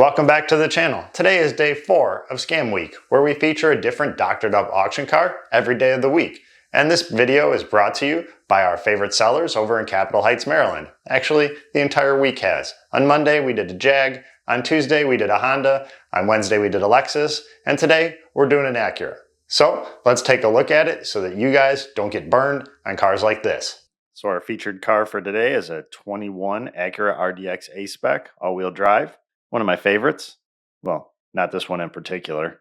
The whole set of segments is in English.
Welcome back to the channel. Today is day 4 of Scam Week, where we feature a different doctored up auction car every day of the week. And this video is brought to you by our favorite sellers over in Capitol Heights, Maryland. Actually, the entire week has. On Monday we did a Jag, on Tuesday we did a Honda, on Wednesday we did a Lexus, and today we're doing an Acura. So let's take a look at it so that you guys don't get burned on cars like this. So our featured car for today is a 21 Acura RDX Aspec all-wheel drive. One of my favorites. Well, not this one in particular,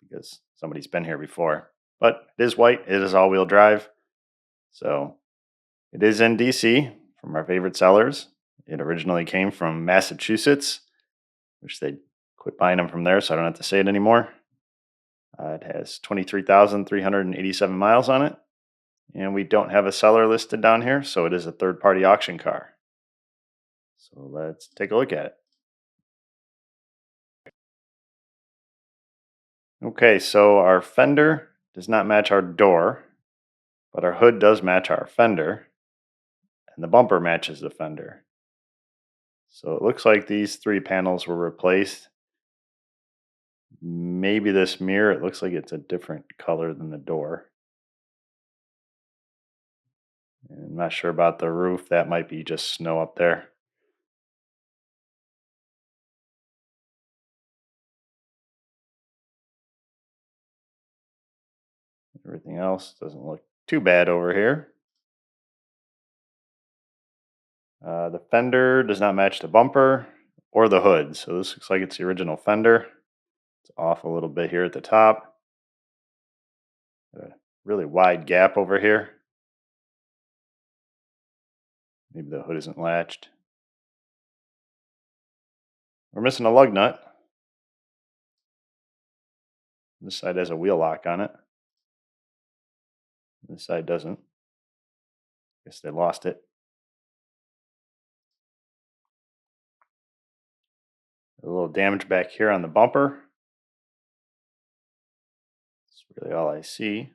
because somebody's been here before. But it is white, it is all-wheel drive. So it is in DC from our favorite sellers. It originally came from Massachusetts, which they quit buying them from there, so I don't have to say it anymore. It has 23,387 miles on it. And we don't have a seller listed down here, so it is a third-party auction car. So let's take a look at it. Okay, so our fender does not match our door, but our hood does match our fender, and the bumper matches the fender. So it looks like these 3 panels were replaced. Maybe this mirror, it looks like it's a different color than the door. And I'm not sure about the roof, that might be just snow up there. Everything else doesn't look too bad over here. The fender does not match the bumper or the hood, so this looks like it's the original fender. It's off a little bit here at the top. Got a really wide gap over here. Maybe the hood isn't latched. We're missing a lug nut. This side has a wheel lock on it. This side doesn't. Guess they lost it. A little damage back here on the bumper. That's really all I see.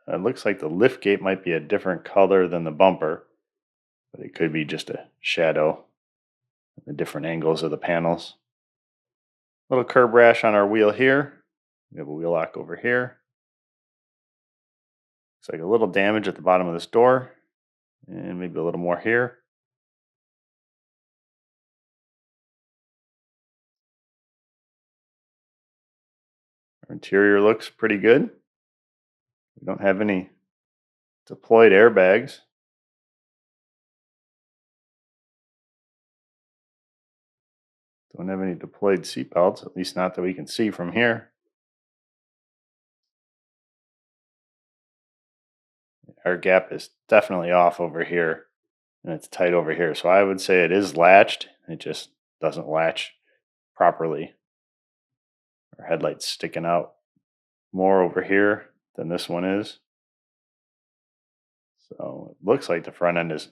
It looks like the lift gate might be a different color than the bumper, but it could be just a shadow at the different angles of the panels. Little curb rash on our wheel here. We have a wheel lock over here. Looks like a little damage at the bottom of this door, and maybe a little more here. Our interior looks pretty good. We don't have any deployed airbags. Don't have any deployed seatbelts, at least not that we can see from here. Our gap is definitely off over here, and it's tight over here. So I would say it is latched. It just doesn't latch properly. Our headlight's sticking out more over here than this one is. So it looks like the front end is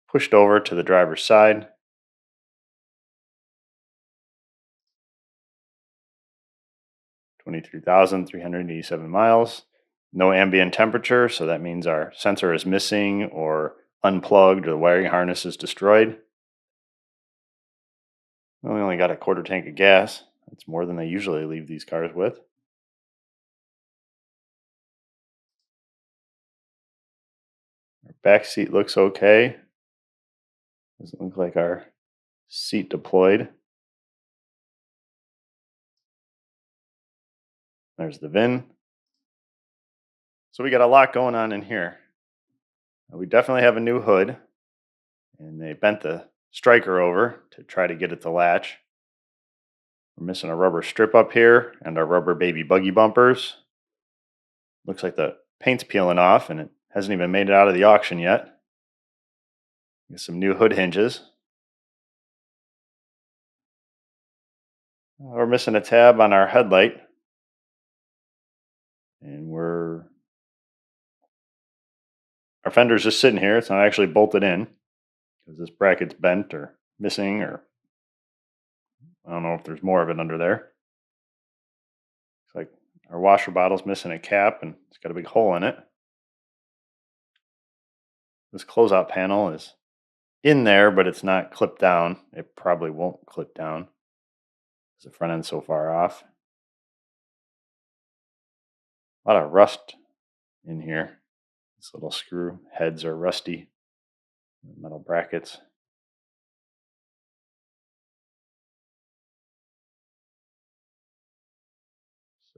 pushed over to the driver's side. $23,387 miles. No ambient temperature, so that means our sensor is missing or unplugged or the wiring harness is destroyed. We only got a quarter tank of gas. That's more than they usually leave these cars with. Our back seat looks okay. Doesn't look like our seat deployed. There's the VIN. So we got a lot going on in here. We definitely have a new hood, and they bent the striker over to try to get it to latch. We're missing a rubber strip up here and our rubber baby buggy bumpers. Looks like the paint's peeling off and it hasn't even made it out of the auction yet. Get some new hood hinges. We're missing a tab on our headlight. And our fender's just sitting here. It's not actually bolted in because this bracket's bent or missing, or I don't know if there's more of it under there. Looks like our washer bottle's missing a cap and it's got a big hole in it. This closeout panel is in there, but it's not clipped down. It probably won't clip down because the front end's so far off. A lot of rust in here. These little screw heads are rusty. Metal brackets.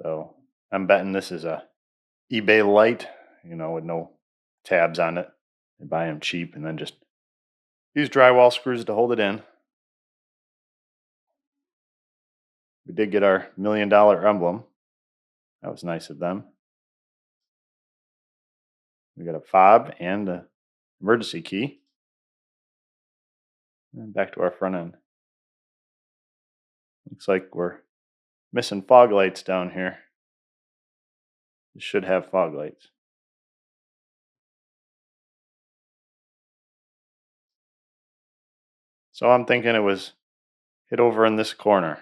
So I'm betting this is a eBay light, with no tabs on it. They buy them cheap and then just use drywall screws to hold it in. We did get our $1 million emblem. That was nice of them. We got a fob and an emergency key. And back to our front end. Looks like we're missing fog lights down here. This should have fog lights. So I'm thinking it was hit over in this corner.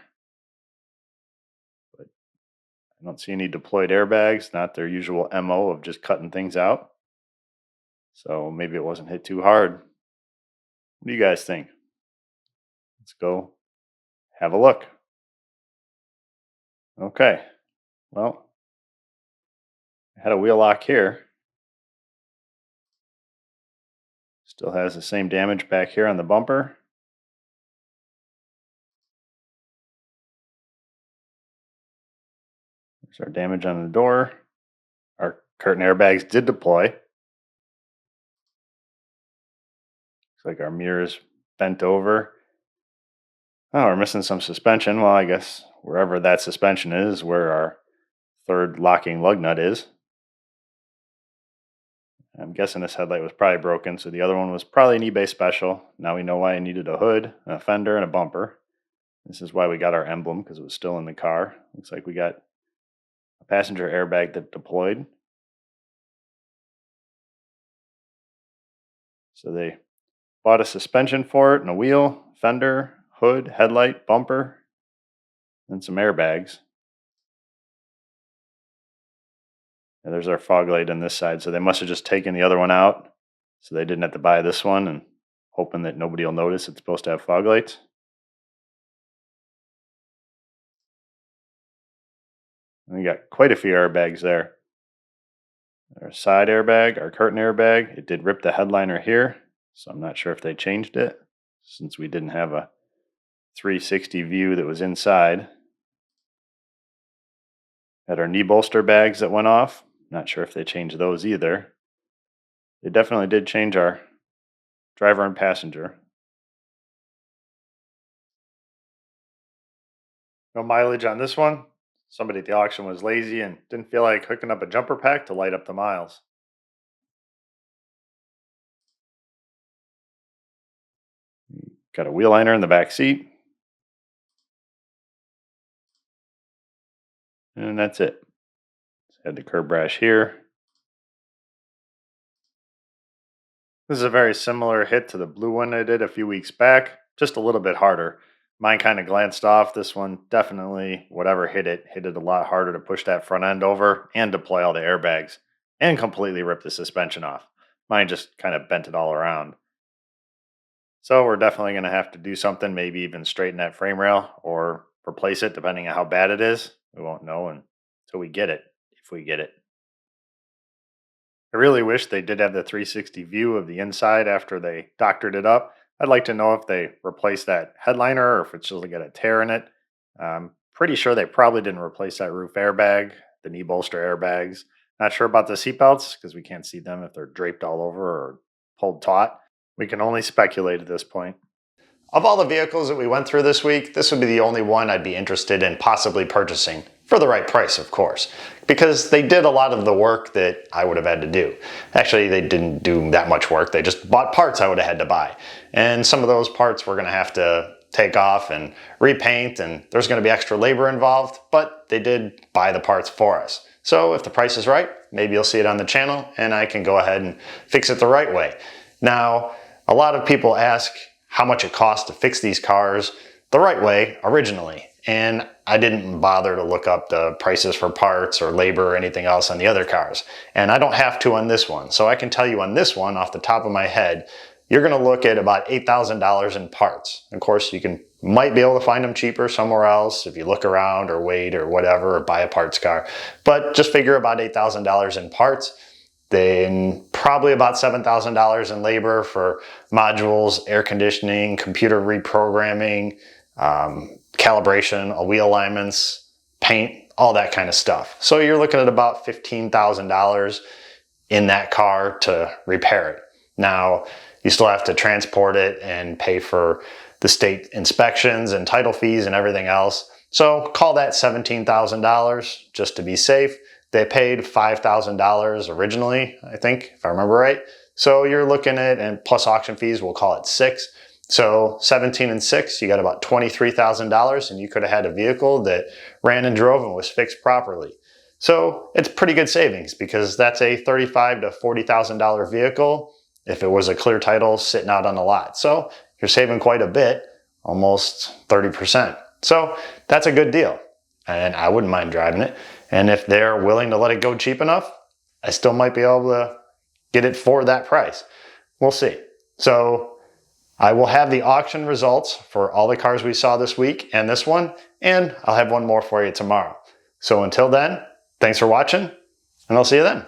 But I don't see any deployed airbags, not their usual MO of just cutting things out. So maybe it wasn't hit too hard. What do you guys think? Let's go have a look. Okay. Well, I had a wheel lock here. Still has the same damage back here on the bumper. There's our damage on the door. Our curtain airbags did deploy. Looks like our mirror's bent over. Oh, we're missing some suspension. Well, I guess wherever that suspension is, where our third locking lug nut is. I'm guessing this headlight was probably broken, so the other one was probably an eBay special. Now we know why I needed a hood, a fender, and a bumper. This is why we got our emblem, because it was still in the car. Looks like we got a passenger airbag that deployed. So they bought a suspension for it and a wheel, fender, hood, headlight, bumper, and some airbags. And there's our fog light on this side. So they must have just taken the other one out, so they didn't have to buy this one, and hoping that nobody will notice it's supposed to have fog lights. And we got quite a few airbags there. Our side airbag, our curtain airbag, it did rip the headliner here, so I'm not sure if they changed it since we didn't have a 360 view that was inside. Had our knee bolster bags that went off. Not sure if they changed those either. They definitely did change our driver and passenger. No mileage on this one. Somebody at the auction was lazy and didn't feel like hooking up a jumper pack to light up the miles. Got a wheel liner in the back seat. And that's it. Had the curb rash here. This is a very similar hit to the blue one I did a few weeks back, just a little bit harder. Mine kind of glanced off. This one definitely, whatever hit it a lot harder to push that front end over and deploy all the airbags and completely rip the suspension off. Mine just kind of bent it all around. So we're definitely going to have to do something, maybe even straighten that frame rail or replace it depending on how bad it is. We won't know until we get it, if we get it. I really wish they did have the 360 view of the inside after they doctored it up. I'd like to know if they replaced that headliner or if it's just got a tear in it. I'm pretty sure they probably didn't replace that roof airbag, the knee bolster airbags. Not sure about the seatbelts because we can't see them if they're draped all over or pulled taut. We can only speculate at this point. Of all the vehicles that we went through this week, this would be the only one I'd be interested in possibly purchasing. For the right price, of course. Because they did a lot of the work that I would have had to do. Actually, they didn't do that much work. They just bought parts I would have had to buy. And some of those parts we're going to have to take off and repaint, and there's going to be extra labor involved, but they did buy the parts for us. So if the price is right, maybe you'll see it on the channel, and I can go ahead and fix it the right way. Now, a lot of people ask how much it costs to fix these cars the right way originally. And I didn't bother to look up the prices for parts or labor or anything else on the other cars. And I don't have to on this one. So I can tell you on this one off the top of my head, you're going to look at about $8,000 in parts. Of course, might be able to find them cheaper somewhere else if you look around or wait or whatever, or buy a parts car. But just figure about $8,000 in parts. Then probably about $7,000 in labor for modules, air conditioning, computer reprogramming, calibration, wheel alignments, paint, all that kind of stuff. So you're looking at about $15,000 in that car to repair it. Now, you still have to transport it and pay for the state inspections and title fees and everything else. So call that $17,000 just to be safe. They paid $5,000 originally, I think, if I remember right. So you're looking at, and plus auction fees, we'll call it $6,000. So 17 and 6, you got about $23,000, and you could have had a vehicle that ran and drove and was fixed properly. So it's pretty good savings because that's a $35,000 to $40,000 vehicle if it was a clear title sitting out on the lot. So you're saving quite a bit, almost 30%. So that's a good deal, and I wouldn't mind driving it. And if they're willing to let it go cheap enough, I still might be able to get it for that price. We'll see. So I will have the auction results for all the cars we saw this week and this one, and I'll have one more for you tomorrow. So until then, thanks for watching, and I'll see you then.